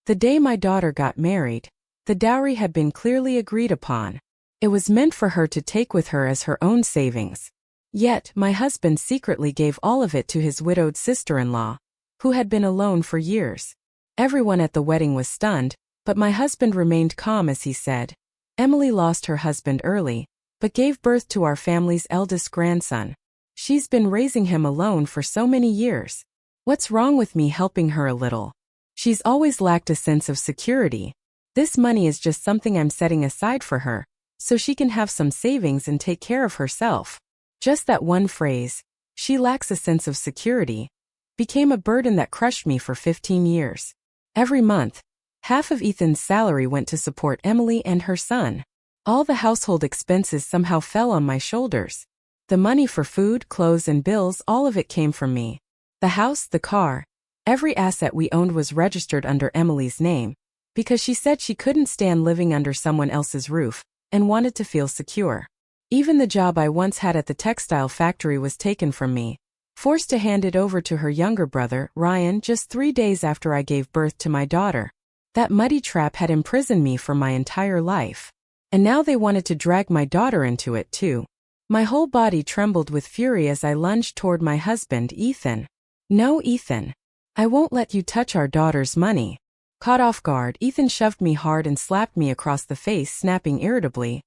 The day my daughter got married, the dowry had been clearly agreed upon. It was meant for her to take with her as her own savings. Yet, my husband secretly gave all of it to his widowed sister-in-law, who had been alone for years. Everyone at the wedding was stunned, but my husband remained calm as he said, "Emily lost her husband early, but gave birth to our family's eldest grandson. She's been raising him alone for so many years. What's wrong with me helping her a little? She's always lacked a sense of security. This money is just something I'm setting aside for her, so she can have some savings and take care of herself." Just that one phrase, "she lacks a sense of security," became a burden that crushed me for 15 years. Every month, half of Ethan's salary went to support Emily and her son. All the household expenses somehow fell on my shoulders. The money for food, clothes, and bills, all of it came from me. The house, the car, every asset we owned was registered under Emily's name, because she said she couldn't stand living under someone else's roof and wanted to feel secure. Even the job I once had at the textile factory was taken from me, forced to hand it over to her younger brother, Ryan, just 3 days after I gave birth to my daughter. That muddy trap had imprisoned me for my entire life. And now they wanted to drag my daughter into it too. My whole body trembled with fury as I lunged toward my husband, Ethan. "No, Ethan. I won't let you touch our daughter's money." Caught off guard, Ethan shoved me hard and slapped me across the face, snapping irritably,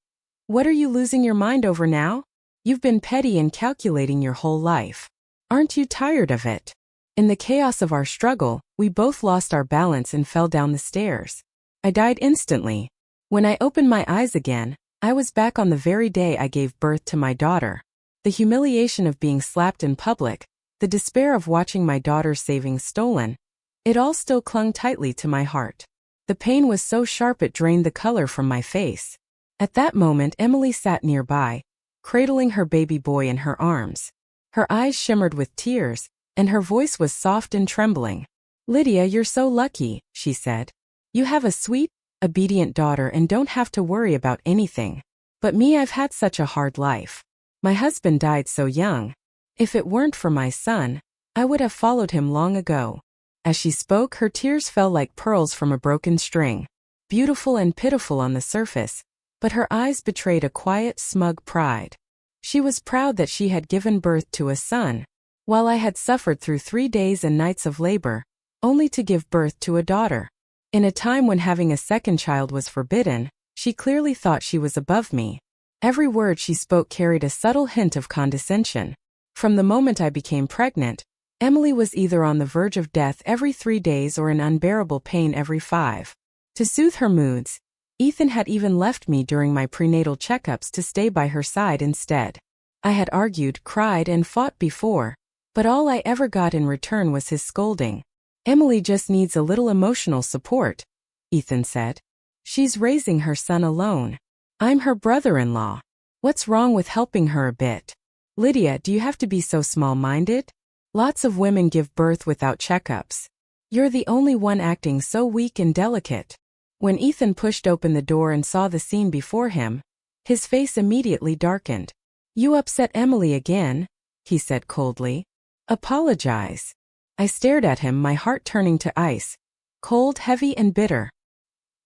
"What are you losing your mind over now? You've been petty and calculating your whole life. Aren't you tired of it?" In the chaos of our struggle, we both lost our balance and fell down the stairs. I died instantly. When I opened my eyes again, I was back on the very day I gave birth to my daughter. The humiliation of being slapped in public, the despair of watching my daughter's savings stolen, it all still clung tightly to my heart. The pain was so sharp it drained the color from my face. At that moment, Emily sat nearby, cradling her baby boy in her arms. Her eyes shimmered with tears, and her voice was soft and trembling. "Lydia, you're so lucky," she said. "You have a sweet, obedient daughter and don't have to worry about anything. But me, I've had such a hard life. My husband died so young. If it weren't for my son, I would have followed him long ago." As she spoke, her tears fell like pearls from a broken string, beautiful and pitiful on the surface, but her eyes betrayed a quiet, smug pride. She was proud that she had given birth to a son, while I had suffered through 3 days and nights of labor, only to give birth to a daughter. In a time when having a second child was forbidden, she clearly thought she was above me. Every word she spoke carried a subtle hint of condescension. From the moment I became pregnant, Emily was either on the verge of death every 3 days or in unbearable pain every 5. To soothe her moods, Ethan had even left me during my prenatal checkups to stay by her side instead. I had argued, cried, and fought before, but all I ever got in return was his scolding. "Emily just needs a little emotional support," Ethan said. "She's raising her son alone. I'm her brother-in-law. What's wrong with helping her a bit? Lydia, do you have to be so small-minded? Lots of women give birth without checkups. You're the only one acting so weak and delicate." When Ethan pushed open the door and saw the scene before him, his face immediately darkened. "You upset Emily again," he said coldly. "Apologize." I stared at him, my heart turning to ice, cold, heavy, and bitter.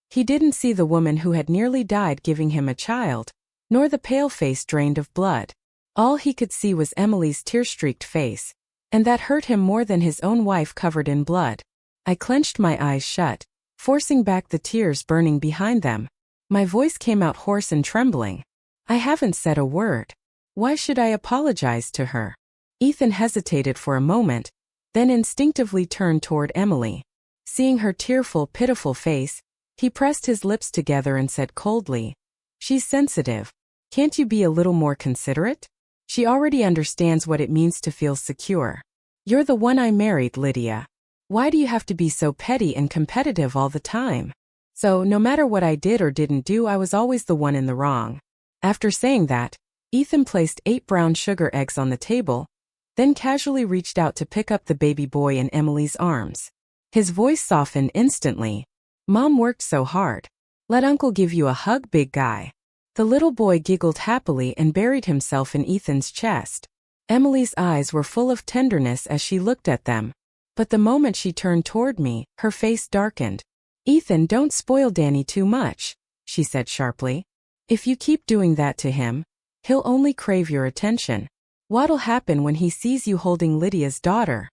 He didn't see the woman who had nearly died giving him a child, nor the pale face drained of blood. All he could see was Emily's tear-streaked face, and that hurt him more than his own wife covered in blood. I clenched my eyes shut, forcing back the tears burning behind them. My voice came out hoarse and trembling. "I haven't said a word. Why should I apologize to her?" Ethan hesitated for a moment, then instinctively turned toward Emily. Seeing her tearful, pitiful face, he pressed his lips together and said coldly, "She's sensitive. Can't you be a little more considerate? She already understands what it means to feel secure. You're the one I married, Lydia. Why do you have to be so petty and competitive all the time?" So, no matter what I did or didn't do, I was always the one in the wrong. After saying that, Ethan placed 8 brown sugar eggs on the table, then casually reached out to pick up the baby boy in Emily's arms. His voice softened instantly. "Mom worked so hard. Let Uncle give you a hug, big guy." The little boy giggled happily and buried himself in Ethan's chest. Emily's eyes were full of tenderness as she looked at them. But the moment she turned toward me, her face darkened. Ethan, don't spoil Danny too much, she said sharply. If you keep doing that to him, he'll only crave your attention. What'll happen when he sees you holding Lydia's daughter?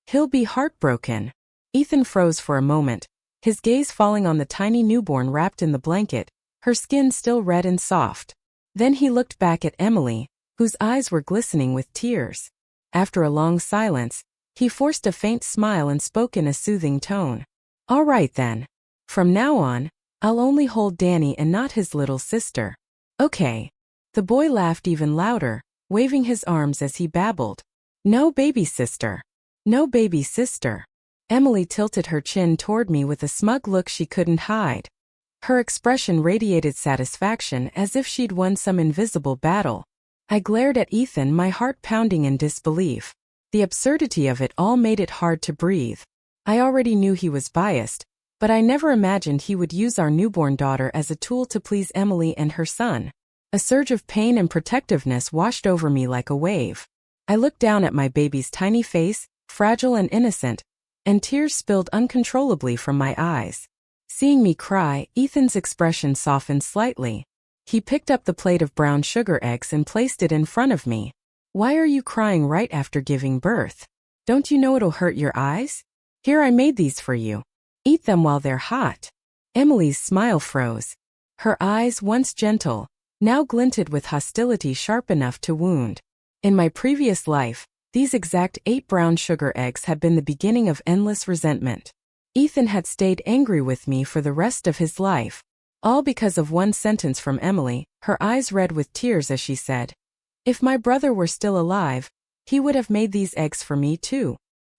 He'll be heartbroken. Ethan froze for a moment, his gaze falling on the tiny newborn wrapped in the blanket, her skin still red and soft. Then he looked back at Emily, whose eyes were glistening with tears. After a long silence, he forced a faint smile and spoke in a soothing tone. All right then. From now on, I'll only hold Danny and not his little sister. Okay. The boy laughed even louder, waving his arms as he babbled. No baby sister. No baby sister. Emily tilted her chin toward me with a smug look she couldn't hide. Her expression radiated satisfaction as if she'd won some invisible battle. I glared at Ethan, my heart pounding in disbelief. The absurdity of it all made it hard to breathe. I already knew he was biased, but I never imagined he would use our newborn daughter as a tool to please Emily and her son. A surge of pain and protectiveness washed over me like a wave. I looked down at my baby's tiny face, fragile and innocent, and tears spilled uncontrollably from my eyes. Seeing me cry, Ethan's expression softened slightly. He picked up the plate of brown sugar eggs and placed it in front of me. Why are you crying right after giving birth? Don't you know it'll hurt your eyes? Here, I made these for you. Eat them while they're hot. Emily's smile froze. Her eyes, once gentle, now glinted with hostility sharp enough to wound. In my previous life, these exact 8 brown sugar eggs had been the beginning of endless resentment. Ethan had stayed angry with me for the rest of his life, all because of one sentence from Emily, her eyes red with tears as she said, "If my brother were still alive, he would have made these eggs for me too."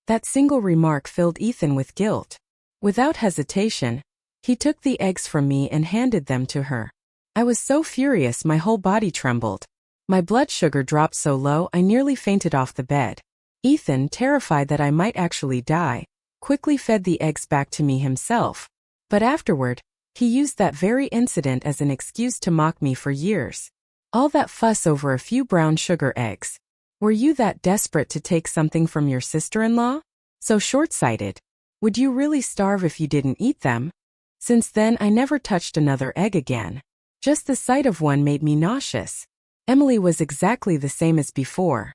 That single remark filled Ethan with guilt. Without hesitation, he took the eggs from me and handed them to her. I was so furious my whole body trembled. My blood sugar dropped so low I nearly fainted off the bed. Ethan, terrified that I might actually die, quickly fed the eggs back to me himself. But afterward, he used that very incident as an excuse to mock me for years. All that fuss over a few brown sugar eggs. Were you that desperate to take something from your sister-in-law? So short-sighted. Would you really starve if you didn't eat them? Since then I never touched another egg again. Just the sight of one made me nauseous. Emily was exactly the same as before.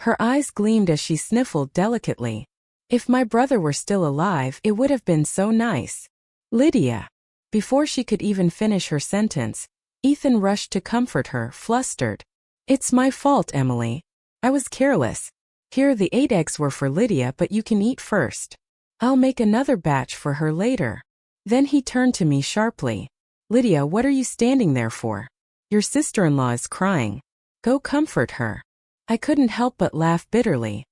Her eyes gleamed as she sniffled delicately. If my brother were still alive, it would have been so nice. Lydia. Before she could even finish her sentence, Ethan rushed to comfort her, flustered. It's my fault, Emily. I was careless. Here, the 8 eggs were for Lydia, but you can eat first. I'll make another batch for her later. Then he turned to me sharply. Lydia, what are you standing there for? Your sister-in-law is crying. Go comfort her. I couldn't help but laugh bitterly.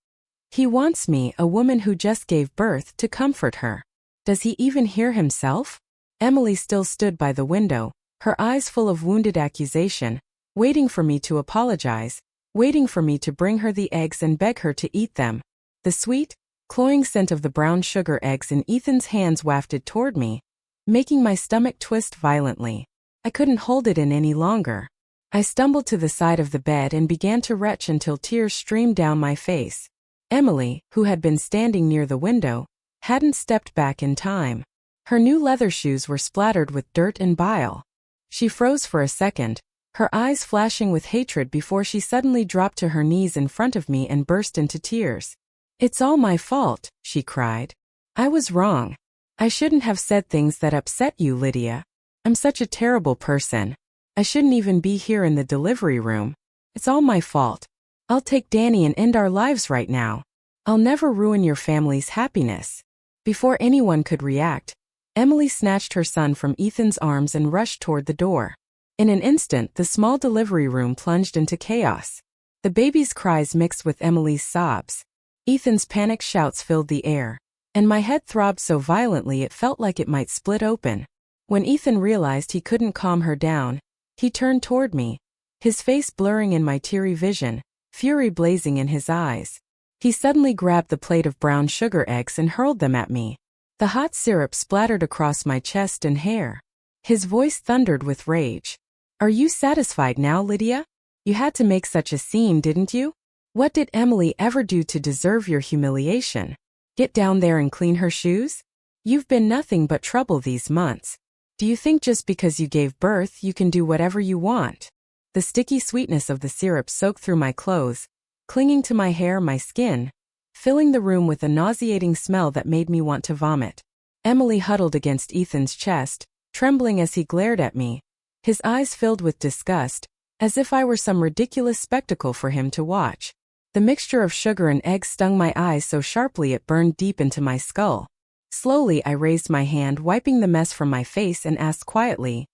He wants me, a woman who just gave birth, to comfort her. Does he even hear himself? Emily still stood by the window, her eyes full of wounded accusation, waiting for me to apologize, waiting for me to bring her the eggs and beg her to eat them. The sweet, cloying scent of the brown sugar eggs in Ethan's hands wafted toward me, making my stomach twist violently. I couldn't hold it in any longer. I stumbled to the side of the bed and began to retch until tears streamed down my face. Emily, who had been standing near the window, hadn't stepped back in time. Her new leather shoes were splattered with dirt and bile. She froze for a second, her eyes flashing with hatred before she suddenly dropped to her knees in front of me and burst into tears. It's all my fault, she cried. I was wrong. I shouldn't have said things that upset you, Lydia. I'm such a terrible person. I shouldn't even be here in the delivery room. It's all my fault. I'll take Danny and end our lives right now. I'll never ruin your family's happiness. Before anyone could react, Emily snatched her son from Ethan's arms and rushed toward the door. In an instant, the small delivery room plunged into chaos. The baby's cries mixed with Emily's sobs. Ethan's panicked shouts filled the air, and my head throbbed so violently it felt like it might split open. When Ethan realized he couldn't calm her down, he turned toward me, his face blurring in my teary vision, fury blazing in his eyes. He suddenly grabbed the plate of brown sugar eggs and hurled them at me. The hot syrup splattered across my chest and hair. His voice thundered with rage. Are you satisfied now, Lydia? You had to make such a scene, didn't you? What did Emily ever do to deserve your humiliation? Get down there and clean her shoes? You've been nothing but trouble these months. Do you think just because you gave birth you can do whatever you want? The sticky sweetness of the syrup soaked through my clothes, clinging to my hair, my skin, filling the room with a nauseating smell that made me want to vomit. Emily huddled against Ethan's chest, trembling as he glared at me, his eyes filled with disgust, as if I were some ridiculous spectacle for him to watch. The mixture of sugar and eggs stung my eyes so sharply it burned deep into my skull. Slowly I raised my hand, wiping the mess from my face, and asked quietly,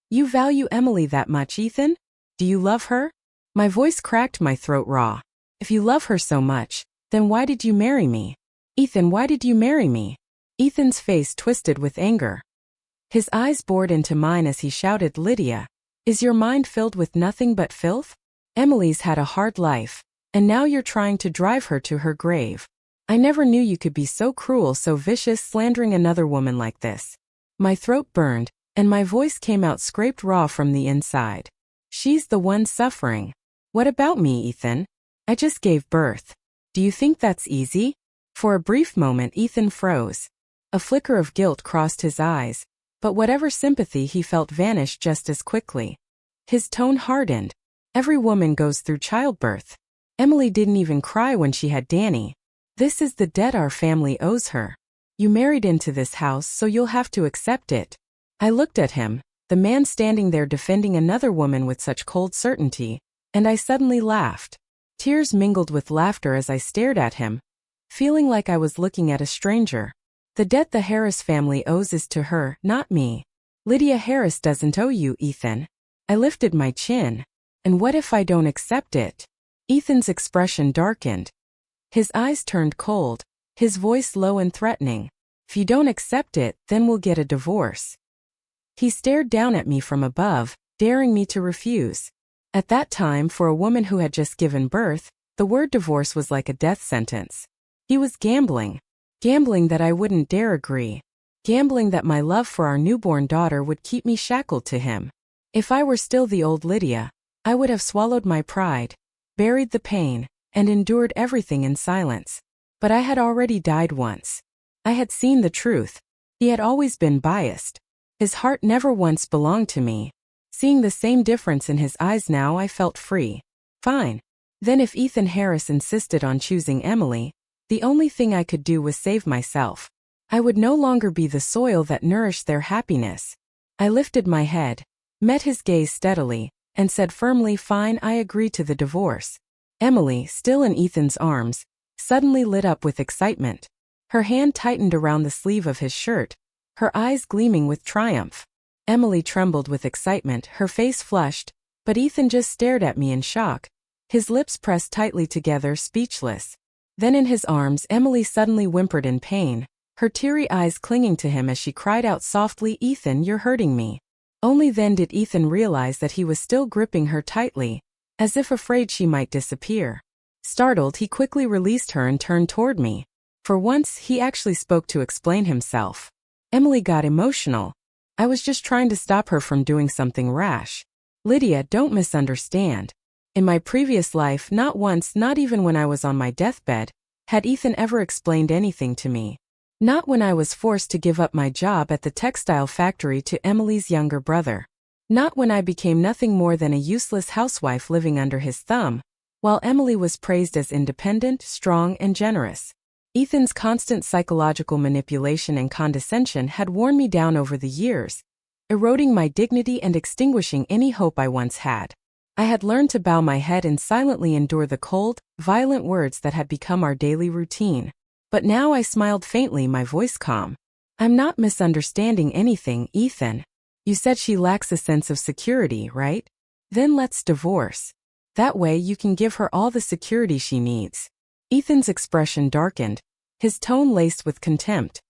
"You value Emily that much, Ethan? Do you love her?" My voice cracked, my throat raw. "If you love her so much, then why did you marry me? Ethan, why did you marry me?" Ethan's face twisted with anger. His eyes bored into mine as he shouted, "Lydia, is your mind filled with nothing but filth? Emily's had a hard life, and now you're trying to drive her to her grave. I never knew you could be so cruel, so vicious, slandering another woman like this." My throat burned, and my voice came out scraped raw from the inside. "She's the one suffering. What about me, Ethan? I just gave birth. Do you think that's easy?" For a brief moment Ethan froze. A flicker of guilt crossed his eyes, but whatever sympathy he felt vanished just as quickly. His tone hardened. "Every woman goes through childbirth. Emily didn't even cry when she had Danny. This is the debt our family owes her. You married into this house, so you'll have to accept it." I looked at him, the man standing there defending another woman with such cold certainty, and I suddenly laughed. Tears mingled with laughter as I stared at him, feeling like I was looking at a stranger. "The debt the Harris family owes is to her, not me. Lydia Harris doesn't owe you, Ethan." I lifted my chin. "And what if I don't accept it?" Ethan's expression darkened. His eyes turned cold, his voice low and threatening. "If you don't accept it, then we'll get a divorce." He stared down at me from above, daring me to refuse. At that time, for a woman who had just given birth, the word divorce was like a death sentence. He was gambling. Gambling that I wouldn't dare agree. Gambling that my love for our newborn daughter would keep me shackled to him. If I were still the old Lydia, I would have swallowed my pride, buried the pain, and endured everything in silence. But I had already died once. I had seen the truth. He had always been biased. His heart never once belonged to me. Seeing the same difference in his eyes now, I felt free. Fine. Then if Ethan Harris insisted on choosing Emily, the only thing I could do was save myself. I would no longer be the soil that nourished their happiness. I lifted my head, met his gaze steadily, and said firmly, "Fine, I agree to the divorce." Emily, still in Ethan's arms, suddenly lit up with excitement. Her hand tightened around the sleeve of his shirt, her eyes gleaming with triumph. Emily trembled with excitement, her face flushed, but Ethan just stared at me in shock, his lips pressed tightly together, speechless. Then in his arms, Emily suddenly whimpered in pain, her teary eyes clinging to him as she cried out softly, "Ethan, you're hurting me." Only then did Ethan realize that he was still gripping her tightly, as if afraid she might disappear. Startled, he quickly released her and turned toward me. For once, he actually spoke to explain himself. Emily got emotional. "I was just trying to stop her from doing something rash. Lydia, don't misunderstand. In my previous life, not once, not even when I was on my deathbed, had Ethan ever explained anything to me. Not when I was forced to give up my job at the textile factory to Emily's younger brother. Not when I became nothing more than a useless housewife living under his thumb, while Emily was praised as independent, strong, and generous. Ethan's constant psychological manipulation and condescension had worn me down over the years, eroding my dignity and extinguishing any hope I once had. I had learned to bow my head and silently endure the cold, violent words that had become our daily routine. But now I smiled faintly, my voice calm. "I'm not misunderstanding anything, Ethan. You said she lacks a sense of security, right? Then let's divorce. That way you can give her all the security she needs." Ethan's expression darkened, his tone laced with contempt.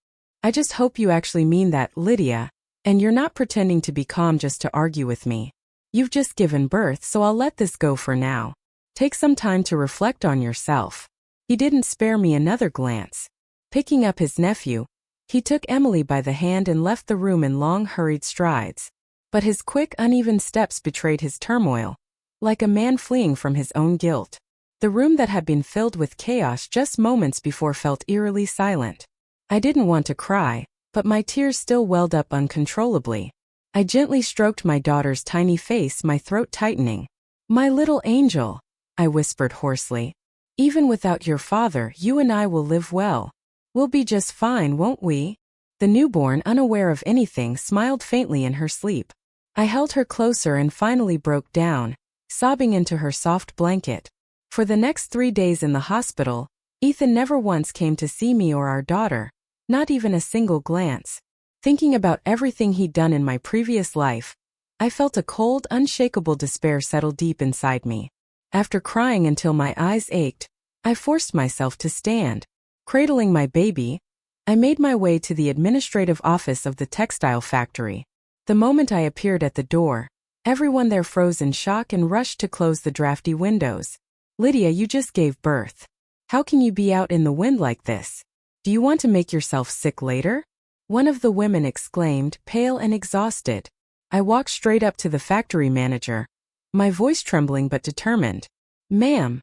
"I just hope you actually mean that, Lydia, and you're not pretending to be calm just to argue with me. You've just given birth, so I'll let this go for now. Take some time to reflect on yourself." He didn't spare me another glance. Picking up his nephew, he took Emily by the hand and left the room in long, hurried strides. But his quick, uneven steps betrayed his turmoil, like a man fleeing from his own guilt. The room that had been filled with chaos just moments before felt eerily silent. I didn't want to cry, but my tears still welled up uncontrollably. I gently stroked my daughter's tiny face, my throat tightening. "My little angel," I whispered hoarsely. "Even without your father, you and I will live well. We'll be just fine, won't we?" The newborn, unaware of anything, smiled faintly in her sleep. I held her closer and finally broke down, sobbing into her soft blanket. For the next 3 days in the hospital, Ethan never once came to see me or our daughter, not even a single glance. Thinking about everything he'd done in my previous life, I felt a cold, unshakable despair settle deep inside me. After crying until my eyes ached, I forced myself to stand. Cradling my baby, I made my way to the administrative office of the textile factory. The moment I appeared at the door, everyone there froze in shock and rushed to close the drafty windows. "Lydia, you just gave birth. How can you be out in the wind like this? Do you want to make yourself sick later?" one of the women exclaimed, pale and exhausted. I walked straight up to the factory manager, my voice trembling but determined. "Ma'am,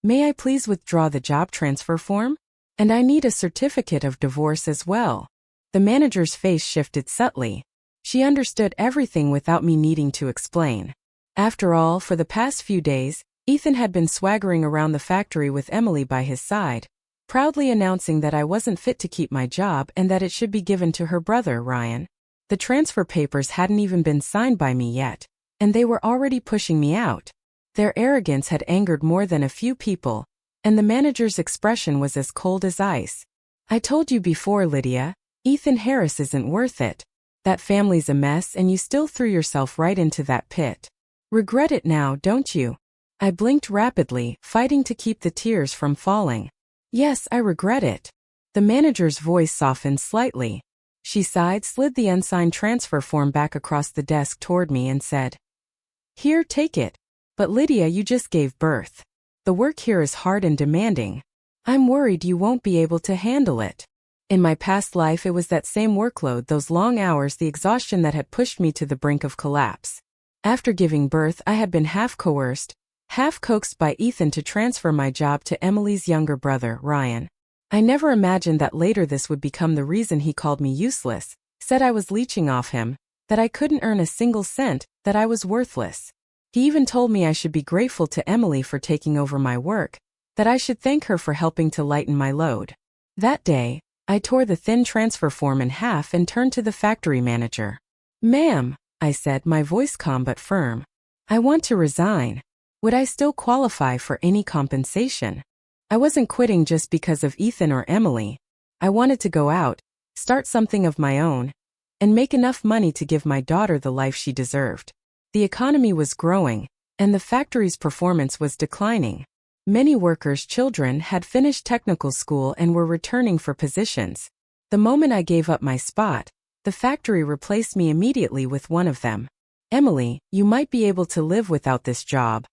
may I please withdraw the job transfer form? And I need a certificate of divorce as well." The manager's face shifted subtly. She understood everything without me needing to explain. After all, for the past few days, Ethan had been swaggering around the factory with Emily by his side, proudly announcing that I wasn't fit to keep my job and that it should be given to her brother, Ryan. The transfer papers hadn't even been signed by me yet, and they were already pushing me out. Their arrogance had angered more than a few people, and the manager's expression was as cold as ice. "I told you before, Lydia, Ethan Harris isn't worth it. That family's a mess and you still threw yourself right into that pit. Regret it now, don't you?" I blinked rapidly, fighting to keep the tears from falling. "Yes, I regret it." The manager's voice softened slightly. She sighed, slid the unsigned transfer form back across the desk toward me and said, "Here, take it. But Lydia, you just gave birth. The work here is hard and demanding. I'm worried you won't be able to handle it." In my past life, it was that same workload, those long hours, the exhaustion that had pushed me to the brink of collapse. After giving birth, I had been half coerced, half coaxed by Ethan to transfer my job to Emily's younger brother, Ryan. I never imagined that later this would become the reason he called me useless, said I was leeching off him, that I couldn't earn a single cent, that I was worthless. He even told me I should be grateful to Emily for taking over my work, that I should thank her for helping to lighten my load. That day, I tore the thin transfer form in half and turned to the factory manager. "Ma'am," I said, my voice calm but firm, "I want to resign. Would I still qualify for any compensation?" I wasn't quitting just because of Ethan or Emily. I wanted to go out, start something of my own, and make enough money to give my daughter the life she deserved. The economy was growing, and the factory's performance was declining. Many workers' children had finished technical school and were returning for positions. The moment I gave up my spot, the factory replaced me immediately with one of them. "Emily, you might be able to live without this job.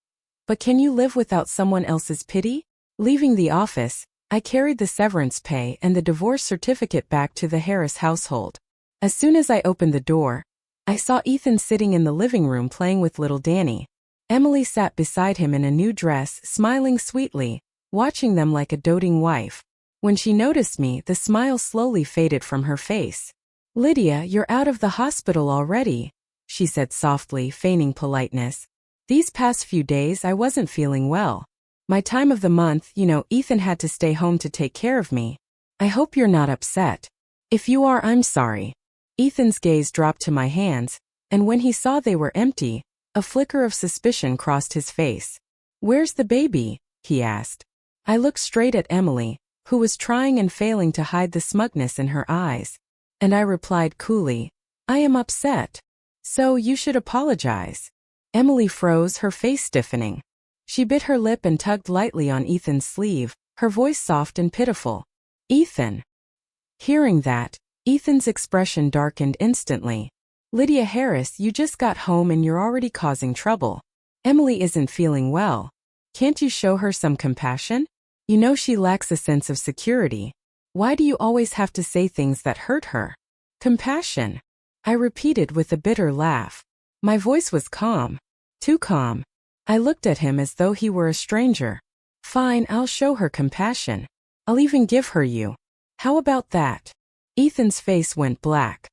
But can you live without someone else's pity?" Leaving the office, I carried the severance pay and the divorce certificate back to the Harris household. As soon as I opened the door, I saw Ethan sitting in the living room playing with little Danny. Emily sat beside him in a new dress, smiling sweetly, watching them like a doting wife. When she noticed me, the smile slowly faded from her face. "Lydia, you're out of the hospital already," she said softly, feigning politeness. "These past few days I wasn't feeling well. My time of the month, Ethan had to stay home to take care of me. I hope you're not upset. If you are, I'm sorry." Ethan's gaze dropped to my hands, and when he saw they were empty, a flicker of suspicion crossed his face. "Where's the baby?" he asked. I looked straight at Emily, who was trying and failing to hide the smugness in her eyes, and I replied coolly, "I am upset. So you should apologize." Emily froze, her face stiffening. She bit her lip and tugged lightly on Ethan's sleeve, her voice soft and pitiful. "Ethan." Hearing that, Ethan's expression darkened instantly. "Lydia Harris, you just got home and you're already causing trouble. Emily isn't feeling well. Can't you show her some compassion? You know she lacks a sense of security. Why do you always have to say things that hurt her?" "Compassion," I repeated with a bitter laugh. My voice was calm. Too calm. I looked at him as though he were a stranger. "Fine, I'll show her compassion. I'll even give her you. How about that?" Ethan's face went black.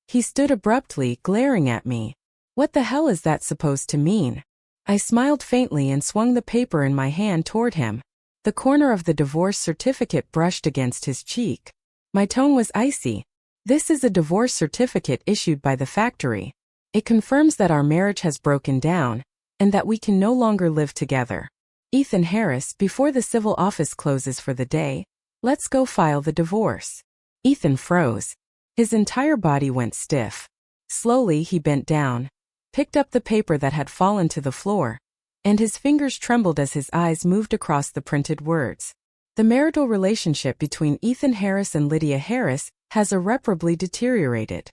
He stood abruptly, glaring at me. What the hell is that supposed to mean? I smiled faintly and swung the paper in my hand toward him. The corner of the divorce certificate brushed against his cheek. My tone was icy. This is a divorce certificate issued by the factory. It confirms that our marriage has broken down, and that we can no longer live together. Ethan Harris, before the civil office closes for the day, let's go file the divorce. Ethan froze. His entire body went stiff. Slowly he bent down, picked up the paper that had fallen to the floor, and his fingers trembled as his eyes moved across the printed words. The marital relationship between Ethan Harris and Lydia Harris has irreparably deteriorated.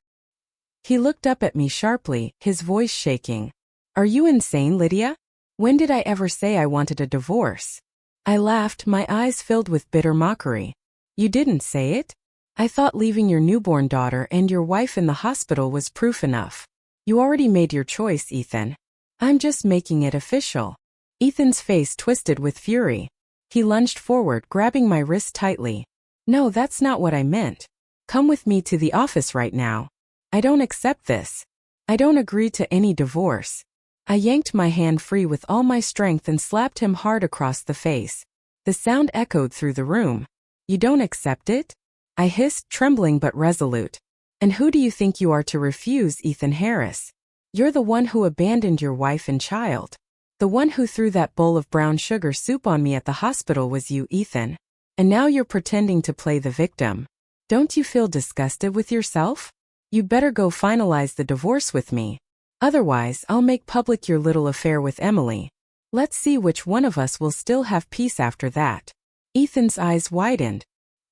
He looked up at me sharply, his voice shaking. Are you insane, Lydia? When did I ever say I wanted a divorce? I laughed, my eyes filled with bitter mockery. You didn't say it? I thought leaving your newborn daughter and your wife in the hospital was proof enough. You already made your choice, Ethan. I'm just making it official. Ethan's face twisted with fury. He lunged forward, grabbing my wrist tightly. No, that's not what I meant. Come with me to the office right now. I don't accept this. I don't agree to any divorce. I yanked my hand free with all my strength and slapped him hard across the face. The sound echoed through the room. You don't accept it? I hissed, trembling but resolute. And who do you think you are to refuse, Ethan Harris? You're the one who abandoned your wife and child. The one who threw that bowl of brown sugar soup on me at the hospital was you, Ethan. And now you're pretending to play the victim. Don't you feel disgusted with yourself? You better go finalize the divorce with me. Otherwise, I'll make public your little affair with Emily. Let's see which one of us will still have peace after that. Ethan's eyes widened.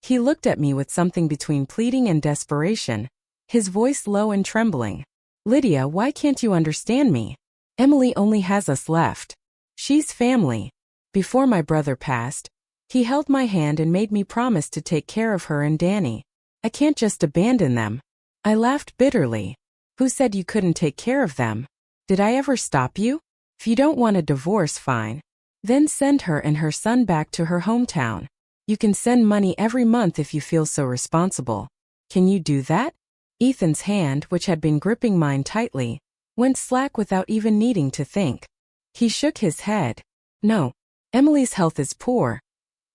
He looked at me with something between pleading and desperation, his voice low and trembling. Lydia, why can't you understand me? Emily only has us left. She's family. Before my brother passed, he held my hand and made me promise to take care of her and Danny. I can't just abandon them. I laughed bitterly. Who said you couldn't take care of them? Did I ever stop you? If you don't want a divorce, fine. Then send her and her son back to her hometown. You can send money every month if you feel so responsible. Can you do that? Ethan's hand, which had been gripping mine tightly, went slack without even needing to think. He shook his head. No. Emily's health is poor.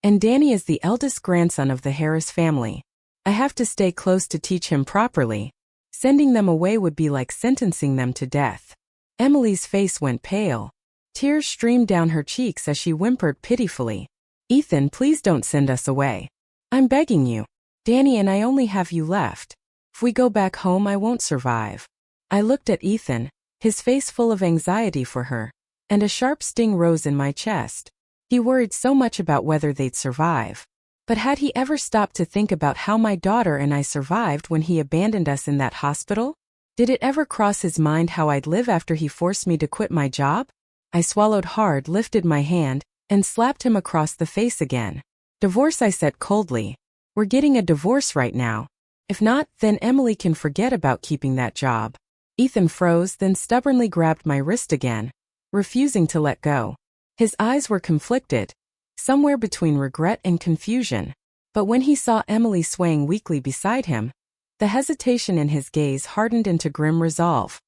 And Danny is the eldest grandson of the Harris family. I have to stay close to teach him properly. Sending them away would be like sentencing them to death. Emily's face went pale. Tears streamed down her cheeks as she whimpered pitifully. Ethan, please don't send us away. I'm begging you. Danny and I only have you left. If we go back home, I won't survive. I looked at Ethan, his face full of anxiety for her, and a sharp sting rose in my chest. He worried so much about whether they'd survive. But had he ever stopped to think about how my daughter and I survived when he abandoned us in that hospital? Did it ever cross his mind how I'd live after he forced me to quit my job? I swallowed hard, lifted my hand, and slapped him across the face again. Divorce, I said coldly. We're getting a divorce right now. If not, then Emily can forget about keeping that job. Ethan froze, then stubbornly grabbed my wrist again, refusing to let go. His eyes were conflicted, somewhere between regret and confusion. But when he saw Emily swaying weakly beside him, the hesitation in his gaze hardened into grim resolve.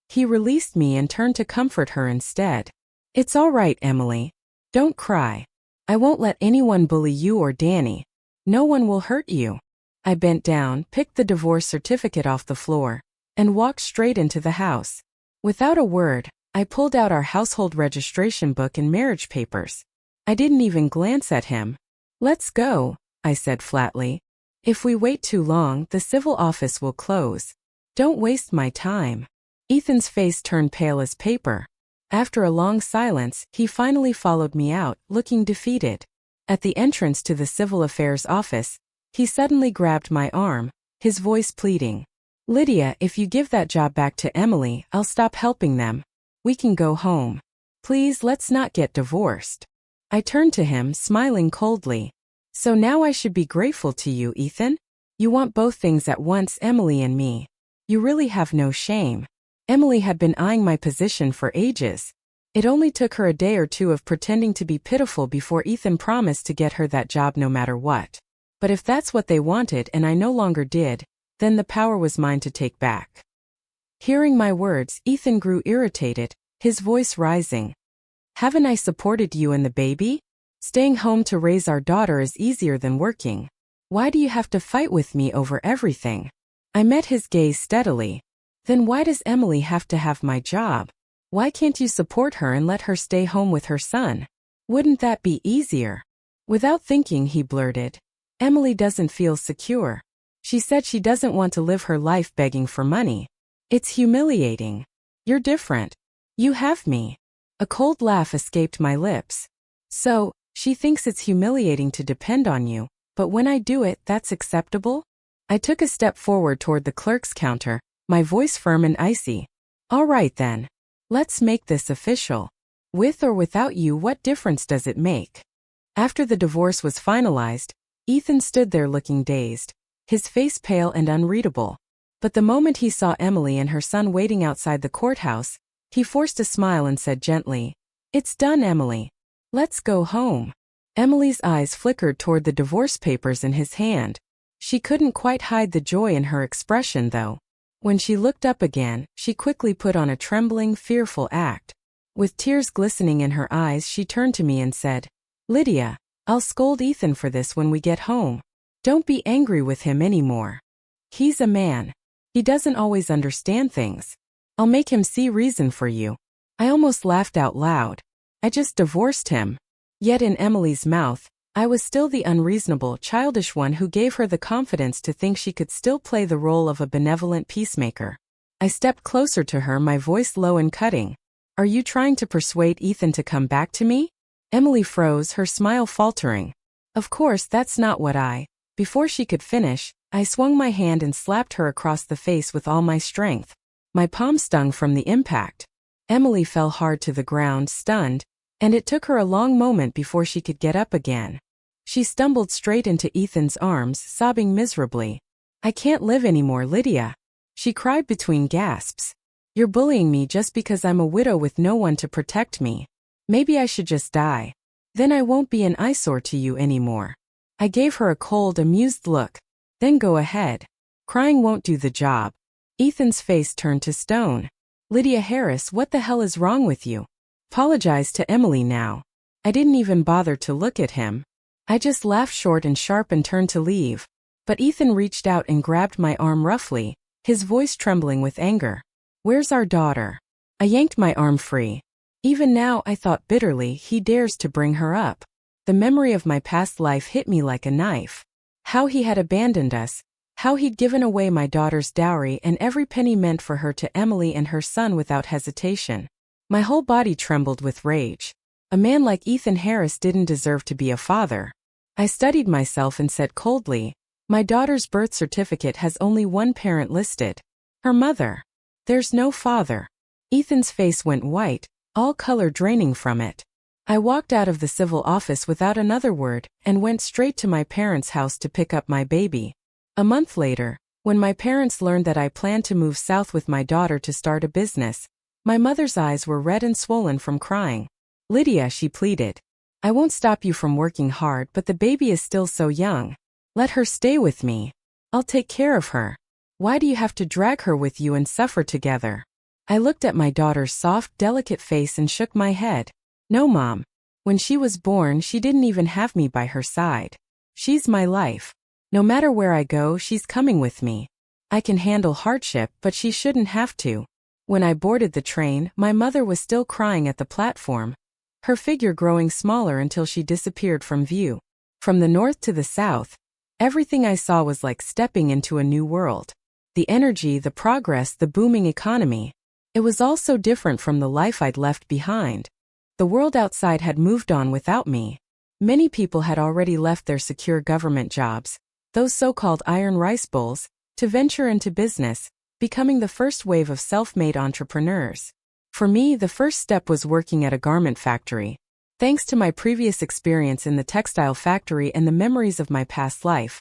He released me and turned to comfort her instead. It's all right, Emily. Don't cry. I won't let anyone bully you or Danny. No one will hurt you. I bent down, picked the divorce certificate off the floor, and walked straight into the house. Without a word, I pulled out our household registration book and marriage papers. I didn't even glance at him. Let's go, I said flatly. If we wait too long, the civil office will close. Don't waste my time. Ethan's face turned pale as paper. After a long silence, he finally followed me out, looking defeated. At the entrance to the civil affairs office, he suddenly grabbed my arm, his voice pleading. Lydia, if you give that job back to Emily, I'll stop helping them. We can go home. Please, let's not get divorced. I turned to him, smiling coldly. So now I should be grateful to you, Ethan? You want both things at once, Emily and me. You really have no shame. Emily had been eyeing my position for ages. It only took her a day or two of pretending to be pitiful before Ethan promised to get her that job no matter what. But if that's what they wanted and I no longer did, then the power was mine to take back. Hearing my words, Ethan grew irritated, his voice rising. Haven't I supported you and the baby? Staying home to raise our daughter is easier than working. Why do you have to fight with me over everything? I met his gaze steadily. Then why does Emily have to have my job? Why can't you support her and let her stay home with her son? Wouldn't that be easier? Without thinking, he blurted. Emily doesn't feel secure. She said she doesn't want to live her life begging for money. It's humiliating. You're different. You have me. A cold laugh escaped my lips. So, she thinks it's humiliating to depend on you, but when I do it, that's acceptable? I took a step forward toward the clerk's counter, my voice firm and icy. All right then. Let's make this official. With or without you, what difference does it make? After the divorce was finalized, Ethan stood there looking dazed, his face pale and unreadable. But the moment he saw Emily and her son waiting outside the courthouse, he forced a smile and said gently, "It's done, Emily. Let's go home." Emily's eyes flickered toward the divorce papers in his hand. She couldn't quite hide the joy in her expression, though. When she looked up again, she quickly put on a trembling, fearful act. With tears glistening in her eyes, she turned to me and said, "Lydia, I'll scold Ethan for this when we get home. Don't be angry with him anymore. He's a man. He doesn't always understand things. I'll make him see reason for you." I almost laughed out loud. I just divorced him. Yet in Emily's mouth, I was still the unreasonable, childish one who gave her the confidence to think she could still play the role of a benevolent peacemaker. I stepped closer to her, my voice low and cutting. "Are you trying to persuade Ethan to come back to me?" Emily froze, her smile faltering. "Of course, that's not what I..." Before she could finish, I swung my hand and slapped her across the face with all my strength. My palm stung from the impact. Emily fell hard to the ground, stunned, and it took her a long moment before she could get up again. She stumbled straight into Ethan's arms, sobbing miserably. "I can't live anymore, Lydia," she cried between gasps. "You're bullying me just because I'm a widow with no one to protect me. Maybe I should just die. Then I won't be an eyesore to you anymore." I gave her a cold, amused look. "Then go ahead. Crying won't do the job." Ethan's face turned to stone. "Lydia Harris, what the hell is wrong with you? Apologize to Emily now." I didn't even bother to look at him. I just laughed short and sharp and turned to leave. But Ethan reached out and grabbed my arm roughly, his voice trembling with anger. "Where's our daughter?" I yanked my arm free. Even now, I thought bitterly, he dares to bring her up. The memory of my past life hit me like a knife. How he had abandoned us, how he'd given away my daughter's dowry and every penny meant for her to Emily and her son without hesitation. My whole body trembled with rage. A man like Ethan Harris didn't deserve to be a father. I studied myself and said coldly, "My daughter's birth certificate has only one parent listed. Her mother. There's no father." Ethan's face went white, all color draining from it. I walked out of the civil office without another word and went straight to my parents' house to pick up my baby. A month later, when my parents learned that I planned to move south with my daughter to start a business, my mother's eyes were red and swollen from crying. "Lydia," she pleaded, "I won't stop you from working hard, but the baby is still so young. Let her stay with me. I'll take care of her. Why do you have to drag her with you and suffer together?" I looked at my daughter's soft, delicate face and shook my head. "No, Mom. When she was born, she didn't even have me by her side. She's my life. No matter where I go, she's coming with me. I can handle hardship, but she shouldn't have to." When I boarded the train, my mother was still crying at the platform, her figure growing smaller until she disappeared from view. From the north to the south, everything I saw was like stepping into a new world. The energy, the progress, the booming economy. It was all so different from the life I'd left behind. The world outside had moved on without me. Many people had already left their secure government jobs, those so-called iron rice bowls, to venture into business, becoming the first wave of self-made entrepreneurs. For me, the first step was working at a garment factory. Thanks to my previous experience in the textile factory and the memories of my past life,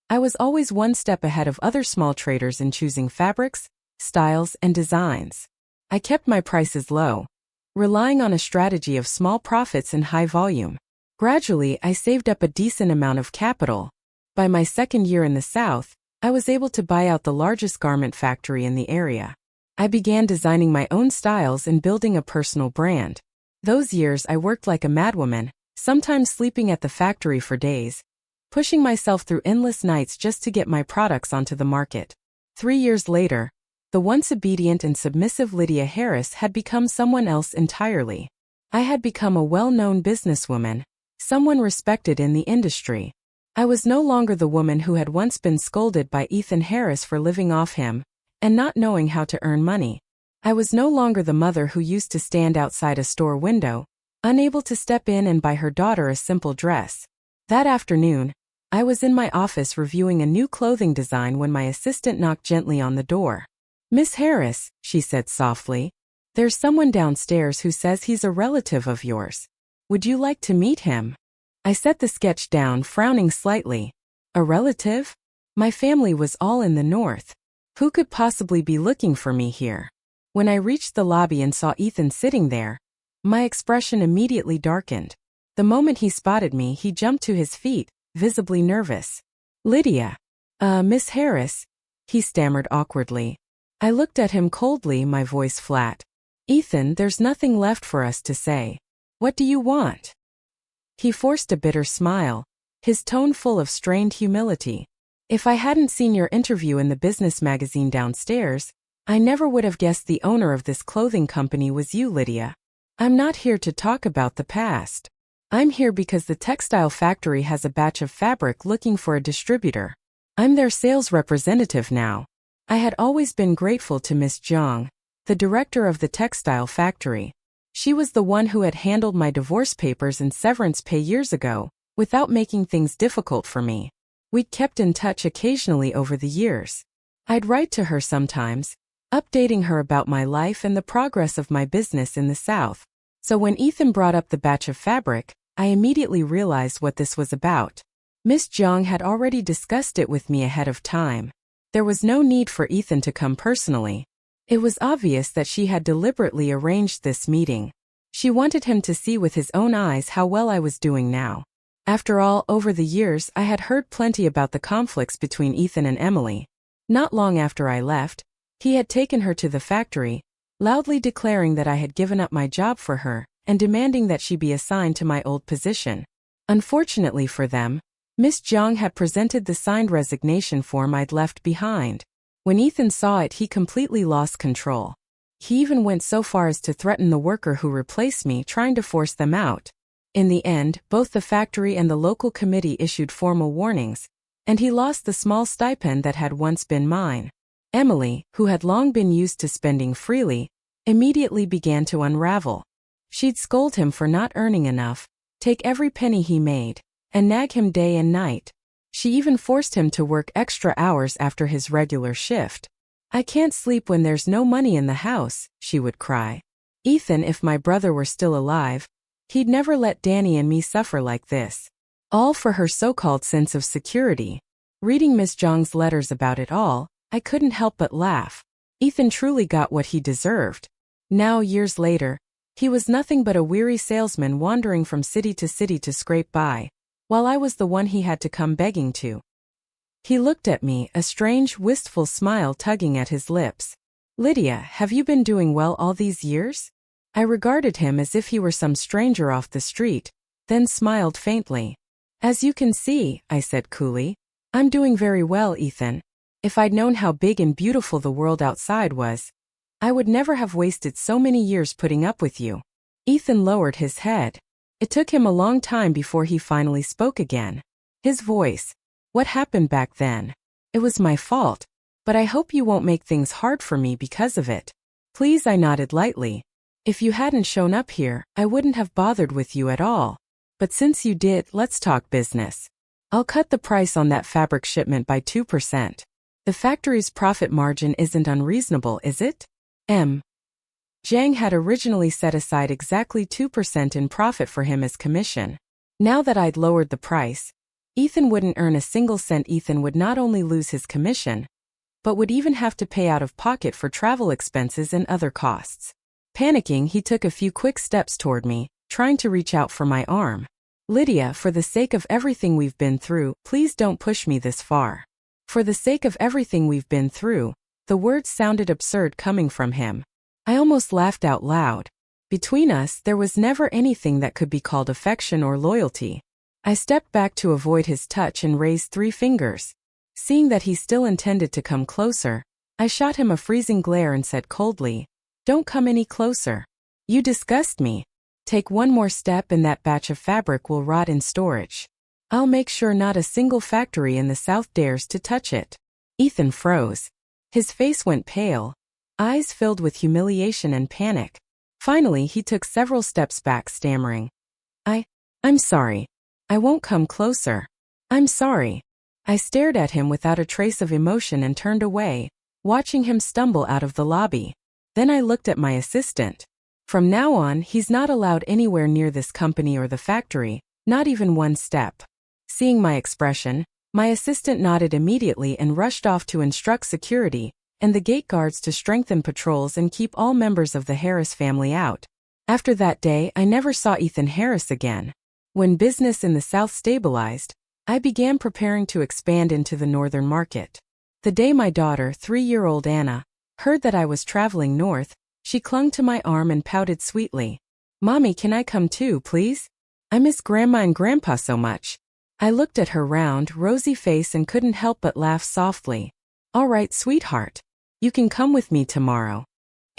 I was always one step ahead of other small traders in choosing fabrics, styles, and designs. I kept my prices low, relying on a strategy of small profits and high volume. Gradually, I saved up a decent amount of capital. By my second year in the South, I was able to buy out the largest garment factory in the area. I began designing my own styles and building a personal brand. Those years I worked like a madwoman, sometimes sleeping at the factory for days, pushing myself through endless nights just to get my products onto the market. 3 years later, the once obedient and submissive Lydia Harris had become someone else entirely. I had become a well-known businesswoman, someone respected in the industry. I was no longer the woman who had once been scolded by Ethan Harris for living off him and not knowing how to earn money. I was no longer the mother who used to stand outside a store window, unable to step in and buy her daughter a simple dress. That afternoon, I was in my office reviewing a new clothing design when my assistant knocked gently on the door. "Miss Harris," she said softly, "there's someone downstairs who says he's a relative of yours. Would you like to meet him?" I set the sketch down, frowning slightly. A relative? My family was all in the north. Who could possibly be looking for me here? When I reached the lobby and saw Ethan sitting there, my expression immediately darkened. The moment he spotted me, he jumped to his feet, visibly nervous. "Lydia. Miss Harris," he stammered awkwardly. I looked at him coldly, my voice flat. "Ethan, there's nothing left for us to say. What do you want?" He forced a bitter smile, his tone full of strained humility. "If I hadn't seen your interview in the business magazine downstairs, I never would have guessed the owner of this clothing company was you, Lydia. I'm not here to talk about the past. I'm here because the textile factory has a batch of fabric looking for a distributor. I'm their sales representative now." I had always been grateful to Miss Jiang, the director of the textile factory. She was the one who had handled my divorce papers and severance pay years ago, without making things difficult for me. We'd kept in touch occasionally over the years. I'd write to her sometimes, updating her about my life and the progress of my business in the South. So when Ethan brought up the batch of fabric, I immediately realized what this was about. Miss Jiang had already discussed it with me ahead of time. There was no need for Ethan to come personally. It was obvious that she had deliberately arranged this meeting. She wanted him to see with his own eyes how well I was doing now. After all, over the years I had heard plenty about the conflicts between Ethan and Emily. Not long after I left, he had taken her to the factory, loudly declaring that I had given up my job for her and demanding that she be assigned to my old position. Unfortunately for them, Miss Jiang had presented the signed resignation form I'd left behind. When Ethan saw it, he completely lost control. He even went so far as to threaten the worker who replaced me, trying to force them out. In the end, both the factory and the local committee issued formal warnings, and he lost the small stipend that had once been mine. Emily, who had long been used to spending freely, immediately began to unravel. She'd scold him for not earning enough, take every penny he made, and nag him day and night. She even forced him to work extra hours after his regular shift. "I can't sleep when there's no money in the house," she would cry. Ethan, if my brother were still alive, he'd never let Danny and me suffer like this. All for her so-called sense of security. Reading Miss Jiang's letters about it all, I couldn't help but laugh. Ethan truly got what he deserved. Now, years later, he was nothing but a weary salesman wandering from city to scrape by, while I was the one he had to come begging to. He looked at me, a strange, wistful smile tugging at his lips. "Lydia, have you been doing well all these years?" I regarded him as if he were some stranger off the street, then smiled faintly. "As you can see," I said coolly, "I'm doing very well, Ethan. If I'd known how big and beautiful the world outside was, I would never have wasted so many years putting up with you." Ethan lowered his head. It took him a long time before he finally spoke again. His voice. "What happened back then? It was my fault, but I hope you won't make things hard for me because of it." "Please," I nodded lightly. "If you hadn't shown up here, I wouldn't have bothered with you at all. But since you did, let's talk business. I'll cut the price on that fabric shipment by 2%. The factory's profit margin isn't unreasonable, is it?" Jiang had originally set aside exactly 2% in profit for him as commission. Now that I'd lowered the price, Ethan wouldn't earn a single cent. Ethan would not only lose his commission, but would even have to pay out of pocket for travel expenses and other costs. Panicking, he took a few quick steps toward me, trying to reach out for my arm. Lydia, for the sake of everything we've been through, please don't push me this far. For the sake of everything we've been through, the words sounded absurd coming from him. I almost laughed out loud. Between us, there was never anything that could be called affection or loyalty. I stepped back to avoid his touch and raised 3 fingers. Seeing that he still intended to come closer, I shot him a freezing glare and said coldly, "Don't come any closer. You disgust me. Take one more step and that batch of fabric will rot in storage. I'll make sure not a single factory in the South dares to touch it." Ethan froze. His face went pale, eyes filled with humiliation and panic. Finally, he took several steps back, stammering, I'm sorry. I won't come closer. I'm sorry." I stared at him without a trace of emotion and turned away, watching him stumble out of the lobby. Then I looked at my assistant. From now on, he's not allowed anywhere near this company or the factory, not even one step. Seeing my expression, my assistant nodded immediately and rushed off to instruct security and the gate guards to strengthen patrols and keep all members of the Harris family out. After that day, I never saw Ethan Harris again. When business in the South stabilized, I began preparing to expand into the northern market. The day my daughter, 3-year-old Anna, heard that I was traveling north, she clung to my arm and pouted sweetly. "Mommy, can I come too, please? I miss Grandma and Grandpa so much." I looked at her round, rosy face and couldn't help but laugh softly. "All right, sweetheart. You can come with me tomorrow."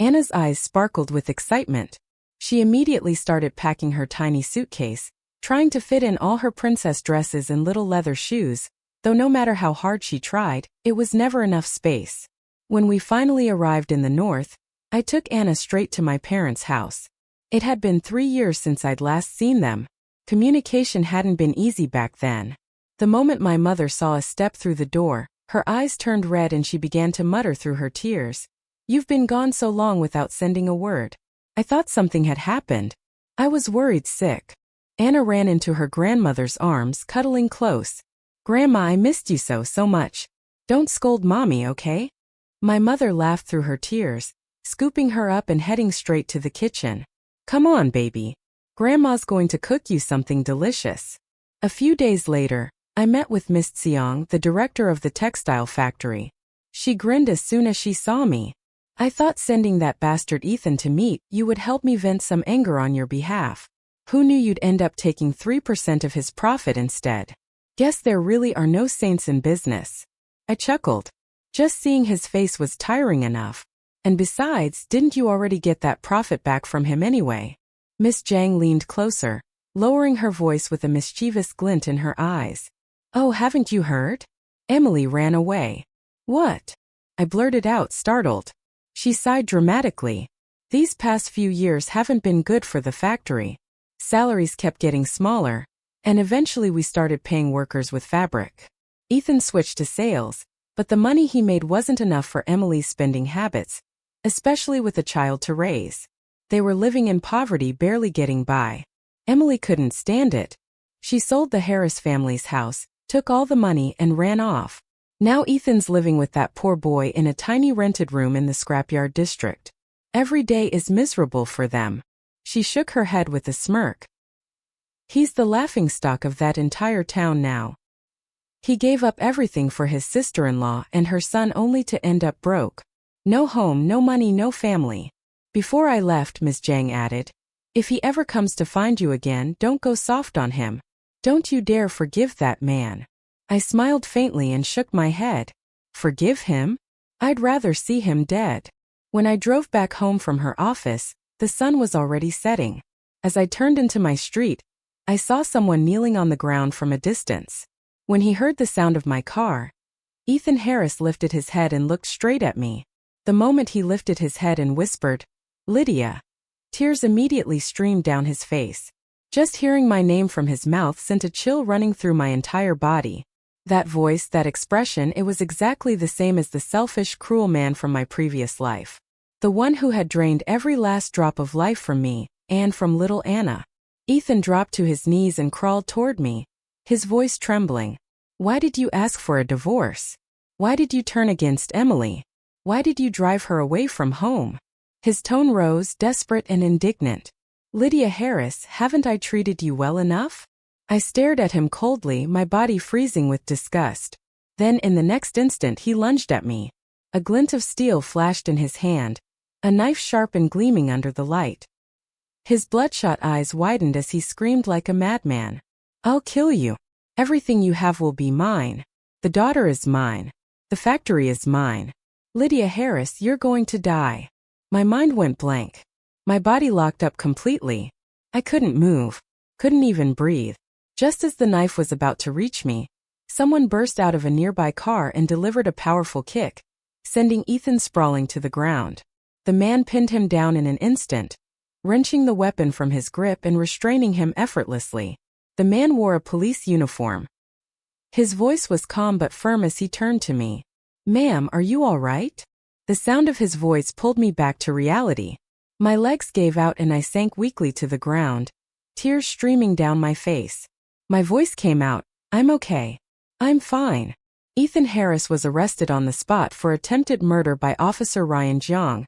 Anna's eyes sparkled with excitement. She immediately started packing her tiny suitcase, trying to fit in all her princess dresses and little leather shoes, though no matter how hard she tried, it was never enough space. When we finally arrived in the north, I took Anna straight to my parents' house. It had been 3 years since I'd last seen them. Communication hadn't been easy back then. The moment my mother saw us step through the door, her eyes turned red and she began to mutter through her tears, "You've been gone so long without sending a word. I thought something had happened. I was worried sick." Anna ran into her grandmother's arms, cuddling close. "Grandma, I missed you so much. Don't scold Mommy, okay?" My mother laughed through her tears, scooping her up and heading straight to the kitchen. "Come on, baby. Grandma's going to cook you something delicious." A few days later, I met with Miss Tsiong, the director of the textile factory. She grinned as soon as she saw me. "I thought sending that bastard Ethan to meet you would help me vent some anger on your behalf. Who knew you'd end up taking 3% of his profit instead? Guess there really are no saints in business." I chuckled. Just seeing his face was tiring enough. And besides, didn't you already get that profit back from him anyway? Miss Jiang leaned closer, lowering her voice with a mischievous glint in her eyes. "Oh, haven't you heard?" Emily ran away. "What?" I blurted out, startled. She sighed dramatically. "These past few years haven't been good for the factory. Salaries kept getting smaller, and eventually we started paying workers with fabric. Ethan switched to sales, but the money he made wasn't enough for Emily's spending habits, especially with a child to raise. They were living in poverty, barely getting by. Emily couldn't stand it. She sold the Harris family's house, took all the money and ran off. Now Ethan's living with that poor boy in a tiny rented room in the scrapyard district. Every day is miserable for them." She shook her head with a smirk. "He's the laughingstock of that entire town now. He gave up everything for his sister-in-law and her son only to end up broke. No home, no money, no family." Before I left, Ms. Jiang added, "If he ever comes to find you again, don't go soft on him. Don't you dare forgive that man." I smiled faintly and shook my head. Forgive him? I'd rather see him dead. When I drove back home from her office, the sun was already setting. As I turned into my street, I saw someone kneeling on the ground from a distance. When he heard the sound of my car, Ethan Harris lifted his head and looked straight at me. The moment he lifted his head and whispered, "Lydia," tears immediately streamed down his face. Just hearing my name from his mouth sent a chill running through my entire body. That voice, that expression, it was exactly the same as the selfish, cruel man from my previous life. The one who had drained every last drop of life from me, and from little Anna. Ethan dropped to his knees and crawled toward me, his voice trembling. "Why did you ask for a divorce? Why did you turn against Emily? Why did you drive her away from home?" His tone rose, desperate and indignant. "Lydia Harris, haven't I treated you well enough? I stared at him coldly, my body freezing with disgust. Then in the next instant he lunged at me. A glint of steel flashed in his hand, a knife sharp and gleaming under the light. His bloodshot eyes widened as he screamed like a madman. "I'll kill you. Everything you have will be mine. The daughter is mine. The factory is mine. Lydia Harris, you're going to die." My mind went blank. My body locked up completely. I couldn't move, couldn't even breathe. Just as the knife was about to reach me, someone burst out of a nearby car and delivered a powerful kick, sending Ethan sprawling to the ground. The man pinned him down in an instant, wrenching the weapon from his grip and restraining him effortlessly. The man wore a police uniform. His voice was calm but firm as he turned to me. "Ma'am, are you all right?" The sound of his voice pulled me back to reality. My legs gave out and I sank weakly to the ground, tears streaming down my face. My voice came out, "I'm okay. I'm fine." Ethan Harris was arrested on the spot for attempted murder by Officer Ryan Jiang,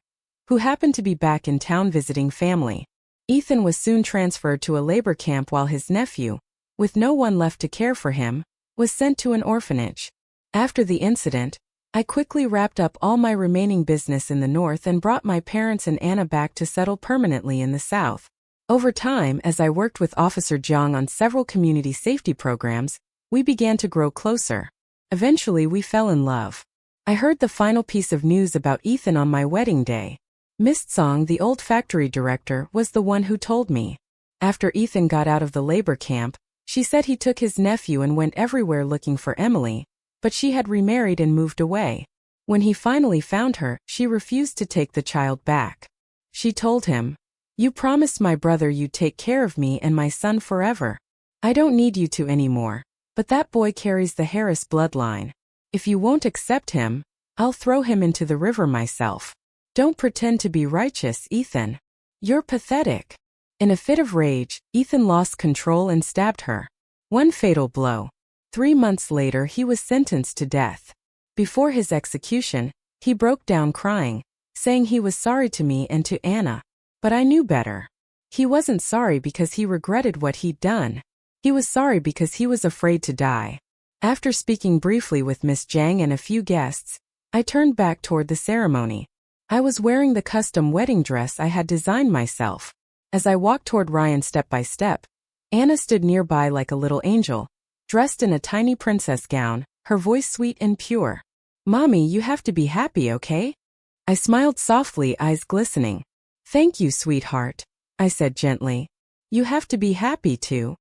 who happened to be back in town visiting family. Ethan was soon transferred to a labor camp while his nephew, with no one left to care for him, was sent to an orphanage. After the incident, I quickly wrapped up all my remaining business in the north and brought my parents and Anna back to settle permanently in the south. Over time, as I worked with Officer Jiang on several community safety programs, we began to grow closer. Eventually, we fell in love. I heard the final piece of news about Ethan on my wedding day. Miss Tsong, the old factory director, was the one who told me. After Ethan got out of the labor camp, she said he took his nephew and went everywhere looking for Emily, but she had remarried and moved away. When he finally found her, she refused to take the child back. She told him, "You promised my brother you'd take care of me and my son forever. I don't need you to anymore, but that boy carries the Harris bloodline. If you won't accept him, I'll throw him into the river myself. Don't pretend to be righteous, Ethan. You're pathetic." In a fit of rage, Ethan lost control and stabbed her. One fatal blow. 3 months later, he was sentenced to death. Before his execution, he broke down crying, saying he was sorry to me and to Anna. But I knew better. He wasn't sorry because he regretted what he'd done. He was sorry because he was afraid to die. After speaking briefly with Miss Jiang and a few guests, I turned back toward the ceremony. I was wearing the custom wedding dress I had designed myself. As I walked toward Ryan step by step, Anna stood nearby like a little angel, dressed in a tiny princess gown, her voice sweet and pure. "Mommy, you have to be happy, okay?" I smiled softly, eyes glistening. "Thank you, sweetheart," I said gently. "You have to be happy too."